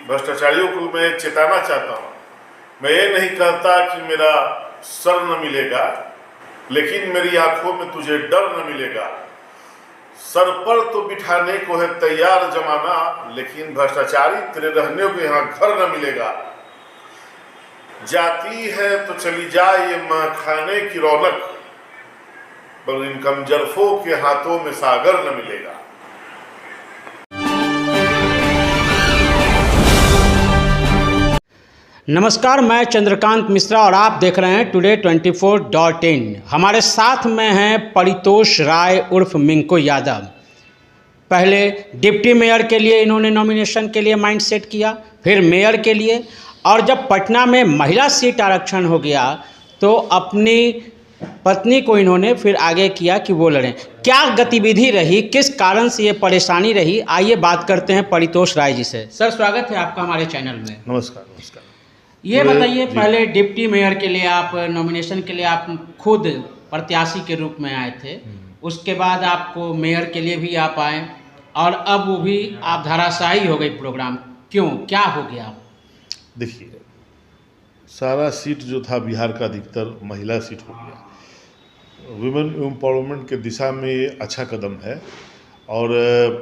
भ्रष्टाचारियों को मैं चेताना चाहता हूँ। मैं ये नहीं कहता कि मेरा सर न मिलेगा, लेकिन मेरी आंखों में तुझे डर न मिलेगा। सर पर तो बिठाने को है तैयार जमाना, लेकिन भ्रष्टाचारी तेरे रहने को यहाँ घर न मिलेगा। जाती है तो चली जाए ये खाने की रौनक, पर इन कमजरफों के हाथों में सागर न मिलेगा। नमस्कार, मैं चंद्रकांत मिश्रा और आप देख रहे हैं टुडे 24.in। हमारे साथ में हैं परितोष राय उर्फ मिंको यादव। पहले डिप्टी मेयर के लिए इन्होंने नॉमिनेशन के लिए माइंड सेट किया, फिर मेयर के लिए, और जब पटना में महिला सीट आरक्षण हो गया तो अपनी पत्नी को इन्होंने फिर आगे किया कि वो लड़ें। क्या गतिविधि रही, किस कारण से ये परेशानी रही, आइए बात करते हैं परितोष राय जी से। सर, स्वागत है आपका हमारे चैनल में। नमस्कार। नमस्कार। ये बताइए, पहले डिप्टी मेयर के लिए आप नॉमिनेशन के लिए आप खुद प्रत्याशी के रूप में आए थे, उसके बाद आपको मेयर के लिए भी आप आए, और अब वो भी आप धराशायी हो गई प्रोग्राम। क्यों, क्या हो गया? देखिए, सारा सीट जो था बिहार का अधिकतर महिला सीट हो गया। वुमेन एम्पावरमेंट के दिशा में ये अच्छा कदम है और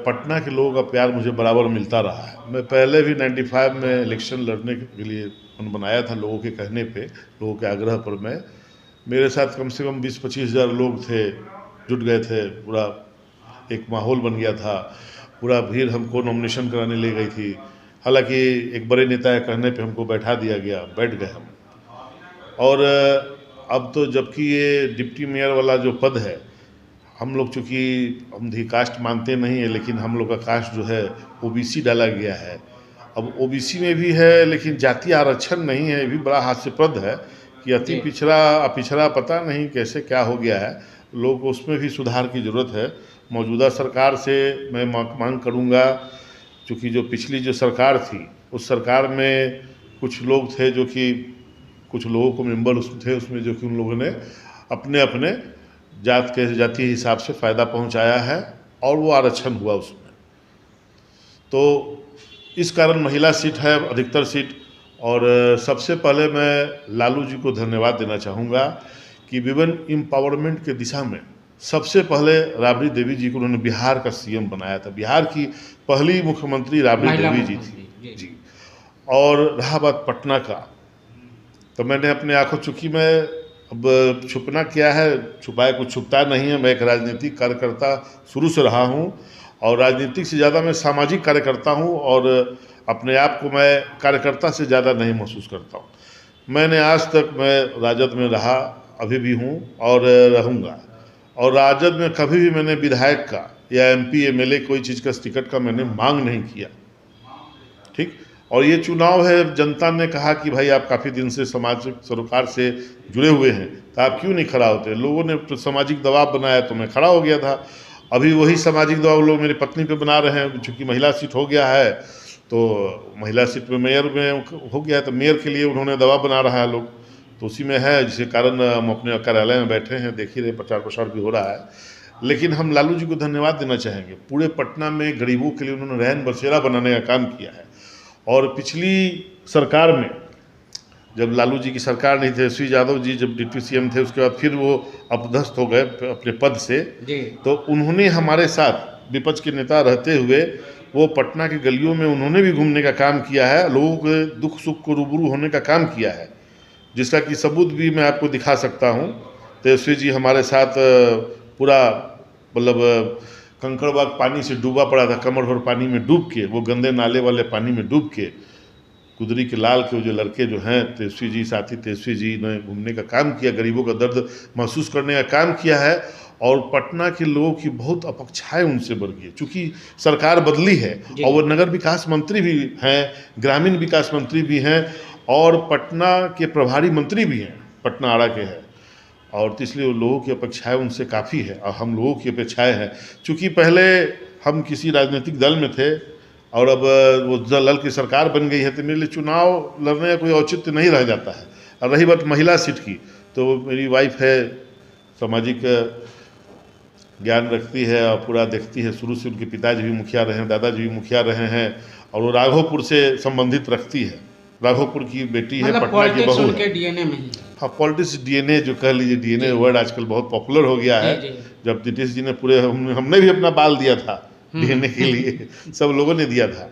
पटना के लोगों का प्यार मुझे बराबर मिलता रहा है। मैं पहले भी 95 में इलेक्शन लड़ने के लिए मन बनाया था, लोगों के कहने पे, लोगों के आग्रह पर। मैं मेरे साथ कम से कम 20-25 हज़ार लोग थे, जुट गए थे, पूरा एक माहौल बन गया था, पूरा भीड़ हमको नॉमिनेशन कराने ले गई थी। हालांकि एक बड़े नेता के कहने पे हमको बैठा दिया गया, बैठ गए हम। और अब तो जबकि ये डिप्टी मेयर वाला जो पद है, हम लोग चूँकि हम भी कास्ट मानते नहीं है, लेकिन हम लोग का कास्ट जो है ओबीसी डाला गया है। अब ओबीसी में भी है, लेकिन जातीय आरक्षण नहीं है। ये भी बड़ा हास्यप्रद है कि अति पिछड़ा पता नहीं कैसे क्या हो गया है। लोग को उसमें भी सुधार की ज़रूरत है। मौजूदा सरकार से मैं मांग करूँगा, चूँकि जो पिछली जो सरकार थी, उस सरकार में कुछ लोग थे जो कि कुछ लोगों को मेंबर उसमें थे, उसमें जो कि उन लोगों ने अपने अपने जातीय हिसाब से फ़ायदा पहुंचाया है और वो आरक्षण हुआ उसमें। तो इस कारण महिला सीट है अधिकतर सीट। और सबसे पहले मैं लालू जी को धन्यवाद देना चाहूँगा कि वुमेन एम्पावरमेंट के दिशा में सबसे पहले राबड़ी देवी जी को उन्होंने बिहार का सीएम बनाया था। बिहार की पहली मुख्यमंत्री राबड़ी देवी जी थी जी। और रहा बात पटना का, तो मैंने अपने आंखों, चूँकि मैं अब छुपना क्या है, छुपाए कुछ छुपता नहीं है। मैं एक राजनीतिक कार्यकर्ता शुरू से रहा हूँ, और राजनीतिक से ज़्यादा मैं सामाजिक कार्यकर्ता हूँ, और अपने आप को मैं कार्यकर्ता से ज़्यादा नहीं महसूस करता हूँ। मैंने आज तक मैं राजद में रहा, अभी भी हूँ और रहूँगा। और राजद में कभी भी मैंने विधायक का या एमपी एमएलए कोई चीज़ का टिकट का मैंने मांग नहीं किया, ठीक। और ये चुनाव है, जनता ने कहा कि भाई आप काफ़ी दिन से सामाजिक सरोकार से जुड़े हुए हैं, तो आप क्यों नहीं खड़ा होते। लोगों ने सामाजिक दबाव बनाया तो मैं खड़ा हो गया था। अभी वही सामाजिक दबाव लोग मेरी पत्नी पे बना रहे हैं। चूँकि महिला सीट हो गया है, तो महिला सीट में मेयर में हो गया है, तो मेयर के लिए उन्होंने दबाव बना रहा है लोग, तो उसी में है, जिसके कारण हम अपने कार्यालय में बैठे हैं, देख ही रहे प्रचार प्रसार भी हो रहा है। लेकिन हम लालू जी को धन्यवाद देना चाहेंगे। पूरे पटना में गरीबों के लिए उन्होंने रैन बसेरा बनाने का काम किया है। और पिछली सरकार में, जब लालू जी की सरकार नहीं थे, श्री यादव जी जब डिप्टी सीएम थे, उसके बाद फिर वो अपदस्थ हो गए अपने पद से, तो उन्होंने हमारे साथ विपक्ष के नेता रहते हुए वो पटना के गलियों में उन्होंने भी घूमने का काम किया है, लोगों के दुख सुख को रूबरू होने का काम किया है, जिसका कि सबूत भी मैं आपको दिखा सकता हूँ। तेजस्वी जी हमारे साथ पूरा मतलब कंकड़बाग पानी से डूबा पड़ा था, कमर भर पानी में डूब के, वो गंदे नाले वाले पानी में डूब के, कुदरी के लाल के जो लड़के जो हैं, तेजस्वी जी, साथी तेजस्वी जी ने घूमने का काम किया, गरीबों का दर्द महसूस करने का काम किया है। और पटना के लोगों की बहुत अपेक्षाएं उनसे बढ़ गई, चूँकि सरकार बदली है और वो नगर विकास मंत्री भी हैं, ग्रामीण विकास मंत्री भी हैं, और पटना के प्रभारी मंत्री भी हैं, पटना आड़ा के हैं। और तो इसलिए लोगों की अपेक्षाएं उनसे काफ़ी है, और हम लोगों की अपेक्षाएं हैं। चूँकि पहले हम किसी राजनीतिक दल में थे, और अब वो दल की सरकार बन गई है, तो मेरे लिए चुनाव लड़ने का कोई औचित्य नहीं रह जाता है। और रही बात महिला सीट की, तो मेरी वाइफ है, सामाजिक ज्ञान रखती है और पूरा देखती है। शुरू से उनके पिताजी भी मुखिया रहे हैं, दादाजी भी मुखिया रहे हैं, और वो राघोपुर से संबंधित रखती है, राघोपुर की बेटी है, मतलब पटना की पॉलिटिक्स बहू है। उनके डीएनए में ही है। हाँ, पॉलिटिक्स डीएनए जो कह लीजिए, डीएनए वर्ड आजकल बहुत पॉपुलर हो गया है। जी, जी। जब नीतीश जी ने पूरे हमने भी अपना बाल दिया था डीएनए के लिए, सब लोगों ने दिया था।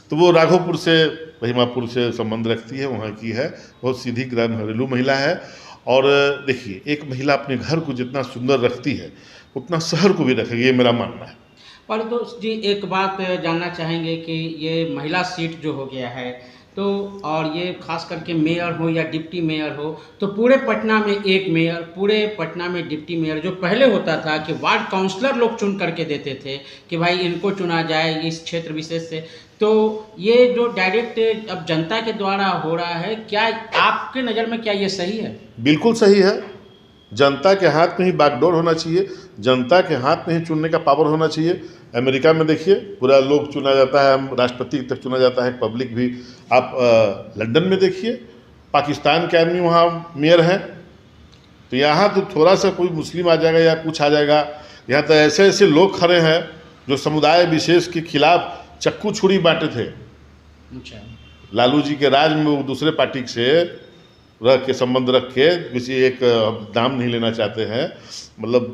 तो वो राघोपुर से, रहीमापुर से संबंध रखती है, वहाँ की है, बहुत सीधी ग्राम घरेलू महिला है। और देखिए, एक महिला अपने घर को जितना सुंदर रखती है उतना शहर को भी रखेगी, ये मेरा मानना है। परितोष जी, एक बात जानना चाहेंगे कि ये महिला सीट जो हो गया है, तो और ये खास करके मेयर हो या डिप्टी मेयर हो, तो पूरे पटना में एक मेयर, पूरे पटना में डिप्टी मेयर, जो पहले होता था कि वार्ड काउंसलर लोग चुन करके देते थे कि भाई इनको चुना जाए इस क्षेत्र विशेष से, तो ये जो डायरेक्ट अब जनता के द्वारा हो रहा है, क्या आपके नज़र में क्या ये सही है? बिल्कुल सही है। जनता के हाथ में ही बागडोर होना चाहिए, जनता के हाथ में ही चुनने का पावर होना चाहिए। अमेरिका में देखिए, पूरा लोग चुना जाता है, राष्ट्रपति तक चुना जाता है, पब्लिक भी। आप लंदन में देखिए, पाकिस्तान के आदमी वहाँ मेयर हैं। तो यहाँ तो थोड़ा सा कोई मुस्लिम आ जाएगा या कुछ आ जाएगा, यहाँ तो ऐसे ऐसे लोग खड़े हैं जो समुदाय विशेष के खिलाफ चक्कू छुरी बांटे थे। अच्छा। लालू जी के राज में वो दूसरे पार्टी से रख के संबंध रख के, किसी एक नाम नहीं लेना चाहते हैं, मतलब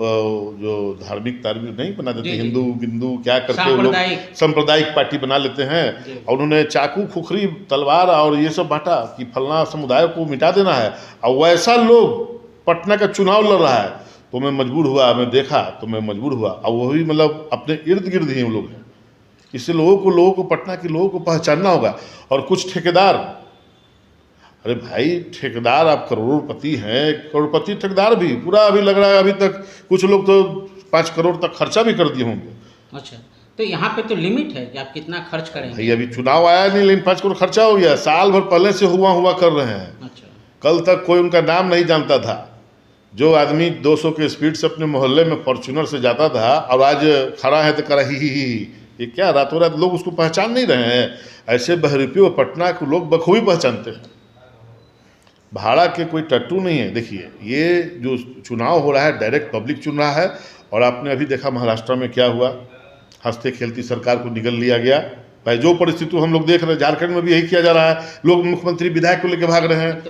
जो धार्मिक नहीं बना देते, हिंदू बिंदु क्या करते हैं लोग, सांप्रदायिक पार्टी बना लेते हैं। और उन्होंने चाकू, खुखरी, तलवार और ये सब बांटा कि फलना समुदाय को मिटा देना है। और वैसा लोग पटना का चुनाव लड़ रहा है, तो मैं मजबूर हुआ, मैं देखा तो मैं मजबूर हुआ। और वही मतलब अपने इर्द गिर्द ही लोग हैं। इससे लोगों को पटना के लोगों को पहचानना होगा। और कुछ ठेकेदार, अरे भाई ठेकेदार, आप करोड़पति हैं, करोड़पति ठेकेदार भी पूरा अभी लग रहा है, अभी तक कुछ लोग तो 5 करोड़ तक खर्चा भी कर दिए होंगे। अच्छा, तो यहाँ पे तो लिमिट है कि आप कितना खर्च करेंगे? भाई अभी चुनाव आया नहीं, लेकिन 5 करोड़ खर्चा हो गया, साल भर पहले से हुआ कर रहे हैं। अच्छा। कल तक कोई उनका नाम नहीं जानता था। जो आदमी 200 के स्पीड से अपने मोहल्ले में फॉर्च्यूनर से जाता था, और आज खड़ा है तो करा ही। ये क्या रातों रात लोग उसको पहचान नहीं रहे हैं? ऐसे बहरूपियों पटना को लोग बखूबी पहचानते हैं। भाड़ा के कोई टट्टू नहीं है। देखिए, ये जो चुनाव हो रहा है, डायरेक्ट पब्लिक चुन रहा है। और आपने अभी देखा महाराष्ट्र में क्या हुआ, हंसते खेलती सरकार को निगल लिया गया। भाई जो परिस्थिति हम लोग देख रहे हैं, झारखंड में भी यही किया जा रहा है, लोग मुख्यमंत्री विधायक को लेकर भाग रहे हैं। तो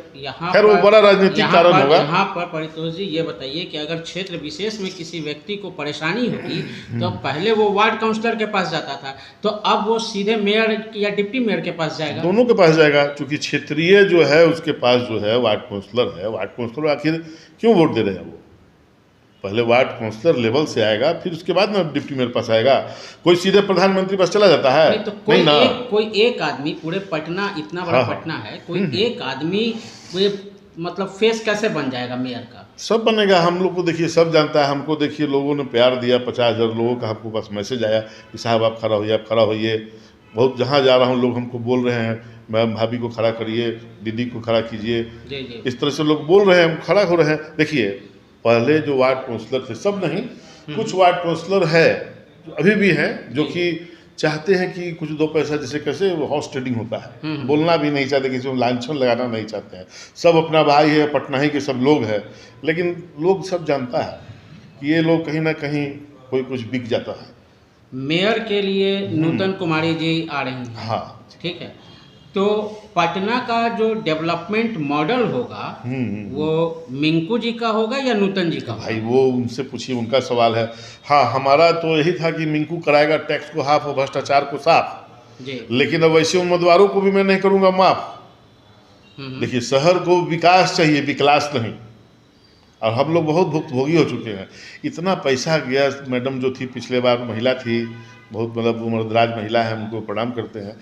खैर वो बड़ा राजनीतिक कारण होगा। यहाँ पर परितोष जी ये बताइए कि अगर क्षेत्र विशेष में किसी व्यक्ति को परेशानी होगी, तो पहले वो वार्ड काउंसलर के पास जाता था, तो अब वो सीधे मेयर या डिप्टी मेयर के पास जाएगा? दोनों के पास जाएगा, क्योंकि क्षेत्रीय जो है उसके पास जो है वार्ड काउंसलर है। वार्ड काउंसलर आखिर क्यों वोट दे रहे हैं? वो पहले वार्ड काउंसलर लेवल से आएगा, फिर उसके बाद में डिप्टी मेयर पास आएगा। कोई सीधे प्रधानमंत्री पास चला जाता है? नहीं, तो कोई एक आदमी, पूरे पटना इतना बड़ा पटना है, कोई एक आदमी मतलब फेस कैसे बन जाएगा मेयर का? सब बनेगा। हम लोग को देखिए, सब जानता है हमको। देखिए, लोगों ने प्यार दिया, 50,000 लोगों का हमको पास मैसेज आया कि साहब आप खड़ा होइए, आप खड़ा होइए। बहुत जहाँ जा रहा हूँ लोग हमको बोल रहे हैं, मैम भाभी को खड़ा करिए, दीदी को खड़ा कीजिए। इस तरह से लोग बोल रहे हैं, हम खड़ा हो रहे हैं। देखिए, पहले जो वार्ड काउंसलर थे, सब नहीं, कुछ वार्ड काउंसलर है अभी भी हैं जो कि चाहते हैं कि कुछ 2 पैसा, जैसे कैसे हॉर्स ट्रेडिंग होता है, बोलना भी नहीं चाहते, किसी को लांछन लगाना नहीं चाहते हैं। सब अपना भाई है, पटना ही के सब लोग हैं। लेकिन लोग सब जानता है कि ये लोग कहीं ना कहीं कोई कुछ बिक जाता है। मेयर के लिए नूतन कुमारी जी आ रही हैं। हाँ, ठीक है। तो पटना का जो डेवलपमेंट मॉडल होगा, वो मिंकू जी का होगा या नूतन जी का? भाई वो उनसे पूछिए, उनका सवाल है। हाँ, हमारा तो यही था कि मिंकू कराएगा टैक्स को हाफ और भ्रष्टाचार को साफ जी। लेकिन अब ऐसे उम्मीदवारों को भी मैं नहीं करूँगा माफ। देखिए, शहर को विकास चाहिए, विकलास नहीं। और हम लोग बहुत भुक्तभोगी हो चुके हैं। इतना पैसा गया। मैडम जो थी पिछले बार, महिला थी, बहुत मतलब उम्रदराज महिला है, उनको प्रणाम करते हैं।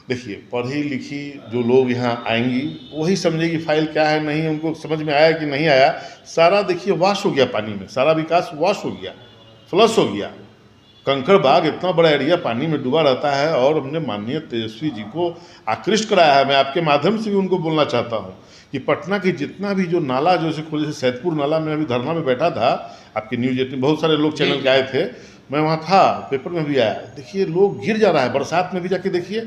देखिए, पढ़ी लिखी जो लोग यहाँ आएंगी वही समझेगी फाइल क्या है, नहीं उनको समझ में आया कि नहीं आया। सारा देखिए वाश हो गया पानी में, सारा विकास वाश हो गया, फ्लश हो गया। कंकड़ बाग इतना बड़ा एरिया पानी में डूबा रहता है। और हमने माननीय तेजस्वी जी को आकृष्ट कराया है। मैं आपके माध्यम से भी उनको बोलना चाहता हूँ कि पटना की जितना भी जो नाला जो से खुले, जैसे सैदपुर नाला में अभी धरना में बैठा था, आपके न्यूज 18 बहुत सारे लोग चैनल के आए थे, मैं वहाँ था, पेपर में भी आया। देखिए, लोग गिर जा रहा है। बरसात में भी जाके देखिए,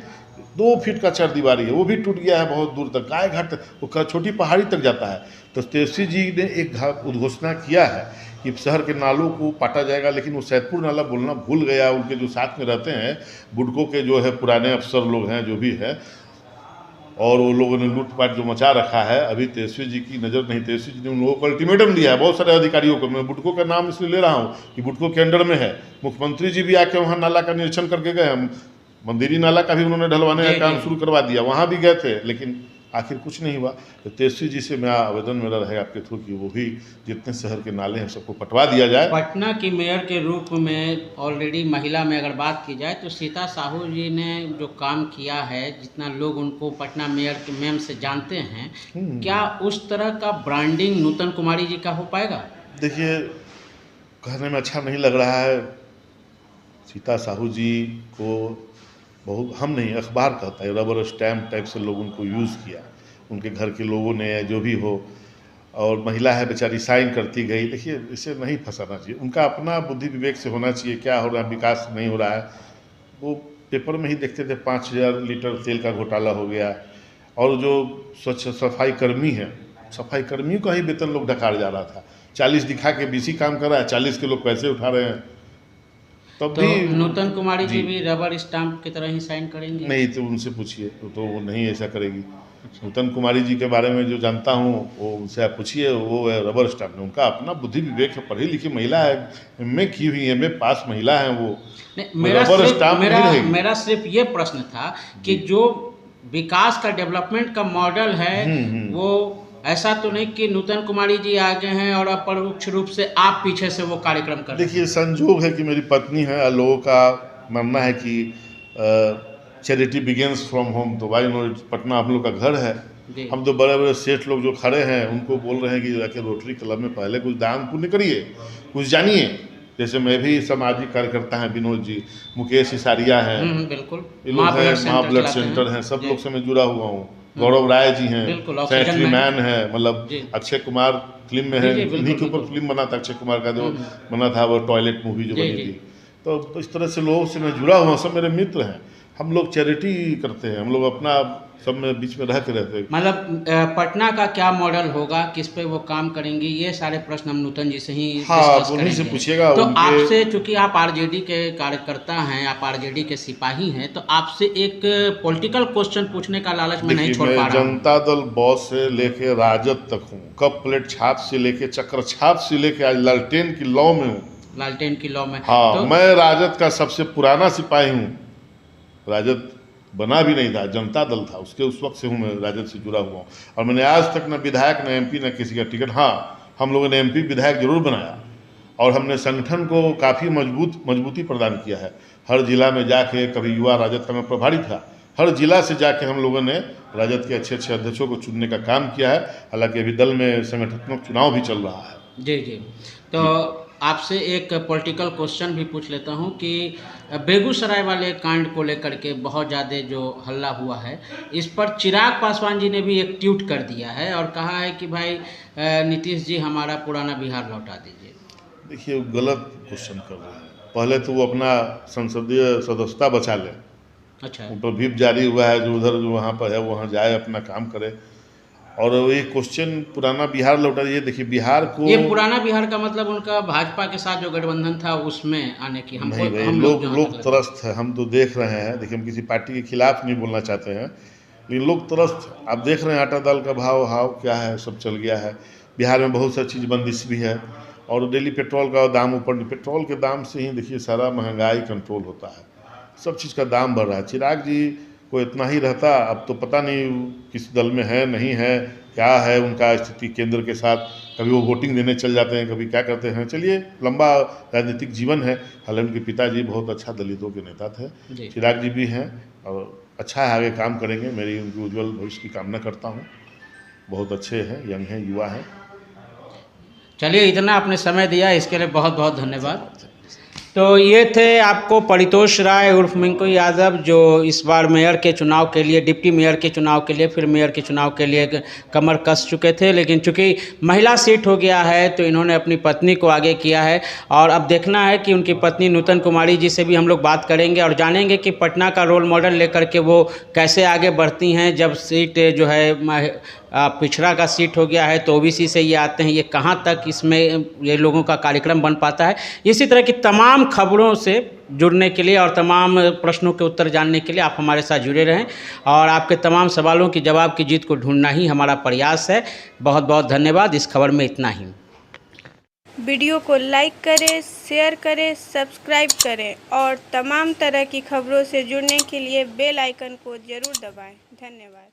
2 फीट का चरदीवारी है, वो भी टूट गया है बहुत दूर तक, गाय घाट, वो छोटी पहाड़ी तक जाता है। तो तेजस्वी जी ने एक उद्घोषणा किया है कि शहर के नालों को पाटा जाएगा, लेकिन वो सैदपुर नाला बोलना भूल गया। उनके जो साथ में रहते हैं बुडको के जो है पुराने अफसर लोग हैं जो भी है, और वो लोगों ने लूटपाट जो मचा रखा है। अभी तेजस्वी जी की नज़र नहीं, तेजस्वी जी ने उन लोगों को अल्टीमेटम दिया है बहुत सारे अधिकारियों को। मैं बुडको का नाम इसलिए ले रहा हूँ कि बुडको के अंडर में है। मुख्यमंत्री जी भी आके वहाँ नाला का निरीक्षण करके गए हैं, मंदिरी नाला का भी उन्होंने ढलवाने का काम शुरू करवा दिया, वहाँ भी गए थे, लेकिन आखिर कुछ नहीं हुआ। तो तेजस्वी जी से मेरा आवेदन मेरा रहेगा आपके थ्रू कि वो भी जितने शहर के नाले हैं सबको पटवा दिया जाए। पटना की मेयर के रूप में ऑलरेडी महिला में अगर बात की जाए तो सीता साहू जी ने जो काम किया है, जितना लोग उनको पटना मेयर के मेम से जानते हैं, क्या उस तरह का ब्रांडिंग नूतन कुमारी जी का हो पाएगा? देखिए, कहने में अच्छा नहीं लग रहा है। सीता साहू जी को बहुत, हम नहीं, अखबार कहता है, रबर स्टैम्प टाइप से लोग उनको यूज़ किया, उनके घर के लोगों ने या जो भी हो। और महिला है बेचारी, साइन करती गई। देखिए, इसे नहीं फंसाना चाहिए, उनका अपना बुद्धि विवेक से होना चाहिए। क्या हो रहा है, विकास नहीं हो रहा है। वो पेपर में ही देखते थे 5000 लीटर तेल का घोटाला हो गया। और जो स्वच्छ सफाई कर्मी है, सफाई कर्मियों का ही वेतन लोग डकार जा रहा था। 40 दिखा के बीसी काम कर रहा है, 40 के लोग पैसे उठा रहे हैं। तब तो भी नूतन कुमारी जी भी रबर स्टाम्प की तरह ही साइन करेंगे? नहीं, तो उनसे पूछिए, तो वो नहीं ऐसा करेगी। नूतन कुमारी जी के बारे में जो जानता हूँ वो उनसे आप पूछिए, वो है रबर स्टाम्प में। उनका अपना बुद्धि विवेक है, पढ़ी लिखी महिला है, एमए की हुई, एमए पास महिला है वो। मेरा सिर्फ ये प्रश्न था कि जो विकास का, डेवलपमेंट का मॉडल है वो ऐसा तो नहीं कि नूतन कुमारी जी आगे हैं और अपरोक्ष रूप से आप पीछे से वो कार्यक्रम कर रहे हैं? देखिए, संजोग है कि मेरी पत्नी है, लोगों का मानना है कि चैरिटी बिगिंस फ्रॉम होम। तो भाई पटना हम लोग का घर है। हम तो बड़े बड़े सेठ लोग जो खड़े हैं उनको बोल रहे हैं कि जाके रोटरी क्लब में पहले कुछ दान पुण्य करिए, कुछ जानिए। जैसे मैं भी सामाजिक कार्यकर्ता हैं, विनोद जी, मुकेश हिसारिया हैं, बिल्कुल, माँ ब्लड सेंटर हैं, सब लोग से मैं जुड़ा हुआ हूँ। गौरव राय जी हैं, सेंट्री मैन है, मतलब अक्षय कुमार फिल्म में है, इन्हीं के ऊपर फिल्म बना था अक्षय कुमार का, जो बना था वो टॉयलेट मूवी जो बनी थी। तो इस तरह से लोगों से मैं जुड़ा हुआ, सब मेरे मित्र हैं। हम लोग चैरिटी करते हैं, हम लोग अपना सब में बीच में रह के रहते हैं। मतलब पटना का क्या मॉडल होगा, किस पे वो काम करेंगे, ये सारे प्रश्न हम नूतन जी से ही उन्हीं से पूछिएगा। तो आपसे, चूंकि आप आरजेडी के कार्यकर्ता हैं, आप आरजेडी के सिपाही हैं, तो आपसे एक पॉलिटिकल क्वेश्चन पूछने का लालच में नहीं छोड़ पा रहा हूं। जनता दल बॉस से लेके राजद तक हूँ, कप प्लेट छाप से लेके चक्र छाप से लेके आज लालटेन की लौ में हूँ। लालटेन की लौ में? हाँ, तो मैं राजद का सबसे पुराना सिपाही हूँ। राजद बना भी नहीं था, जनता दल था, उसके उस वक्त से हूँ मैं राजद से जुड़ा हुआ हूँ। और मैंने आज तक न विधायक, न एमपी, न किसी का टिकट। हाँ, हम लोगों ने एमपी विधायक जरूर बनाया, और हमने संगठन को काफ़ी मजबूती प्रदान किया है। हर जिला में जाके, कभी युवा राजद का मैं प्रभारी था, हर जिला से जाके हम लोगों ने राजद के अच्छे अच्छे अध्यक्षों को चुनने का काम किया है। हालांकि अभी दल में संगठनात्मक चुनाव भी चल रहा है। जी। तो आपसे एक पॉलिटिकल क्वेश्चन भी पूछ लेता हूं कि बेगूसराय वाले कांड को लेकर के बहुत ज़्यादा जो हल्ला हुआ है, इस पर चिराग पासवान जी ने भी एक ट्वीट कर दिया है और कहा है कि भाई नीतीश जी हमारा पुराना बिहार लौटा दीजिए। देखिए, गलत क्वेश्चन कर रहे हैं। पहले तो वो अपना संसदीय सदस्यता बचा लें। अच्छा, उन पर व्हिप जारी हुआ है, जो उधर जो वहाँ पर है वहाँ जाए, अपना काम करे। और ये क्वेश्चन पुराना बिहार लौटा दीजिए, देखिए बिहार को, ये पुराना बिहार का मतलब उनका भाजपा के साथ जो गठबंधन था उसमें आने की हम लोग त्रस्त है। हम तो देख रहे हैं, देखिए हम किसी पार्टी के खिलाफ नहीं बोलना चाहते हैं, लेकिन लोग त्रस्त। आप देख रहे हैं आटा दाल का भाव क्या है, सब चल गया है। बिहार में बहुत सारी चीज़ बंदिश भी है, और डेली पेट्रोल का दाम ऊपर, पेट्रोल के दाम से ही देखिए सारा महंगाई कंट्रोल होता है, सब चीज़ का दाम बढ़ रहा है। चिराग जी को इतना ही रहता, अब तो पता नहीं किस दल में है, नहीं है, क्या है उनका स्थिति केंद्र के साथ। कभी वो वोटिंग देने चल जाते हैं, कभी क्या करते हैं। चलिए, लंबा राजनीतिक जीवन है। हालांकि उनके पिताजी बहुत अच्छा दलितों के नेता थे, चिराग जी भी हैं, और अच्छा है, आगे काम करेंगे। मेरी उनकी उज्जवल भविष्य की कामना करता हूँ। बहुत अच्छे हैं, यंग हैं, युवा हैं। चलिए, इतना आपने समय दिया, इसके लिए बहुत बहुत धन्यवाद। तो ये थे आपको परितोष राय उर्फ मिंकू यादव, जो इस बार मेयर के चुनाव के लिए, डिप्टी मेयर के चुनाव के लिए, फिर मेयर के चुनाव के लिए कमर कस चुके थे। लेकिन चूंकि महिला सीट हो गया है तो इन्होंने अपनी पत्नी को आगे किया है, और अब देखना है कि उनकी पत्नी नूतन कुमारी जी से भी हम लोग बात करेंगे और जानेंगे कि पटना का रोल मॉडल लेकर के वो कैसे आगे बढ़ती हैं। जब सीट जो है पिछड़ा का सीट हो गया है तो ओबीसी से ये आते हैं, ये कहाँ तक इसमें ये लोगों का कार्यक्रम बन पाता है। इसी तरह की तमाम खबरों से जुड़ने के लिए और तमाम प्रश्नों के उत्तर जानने के लिए आप हमारे साथ जुड़े रहें और आपके तमाम सवालों की जवाब की जीत को ढूंढना ही हमारा प्रयास है। बहुत बहुत धन्यवाद। इस खबर में इतना ही। वीडियो को लाइक करें, शेयर करें, सब्सक्राइब करें और तमाम तरह की खबरों से जुड़ने के लिए बेल आइकन को ज़रूर दबाएं। धन्यवाद।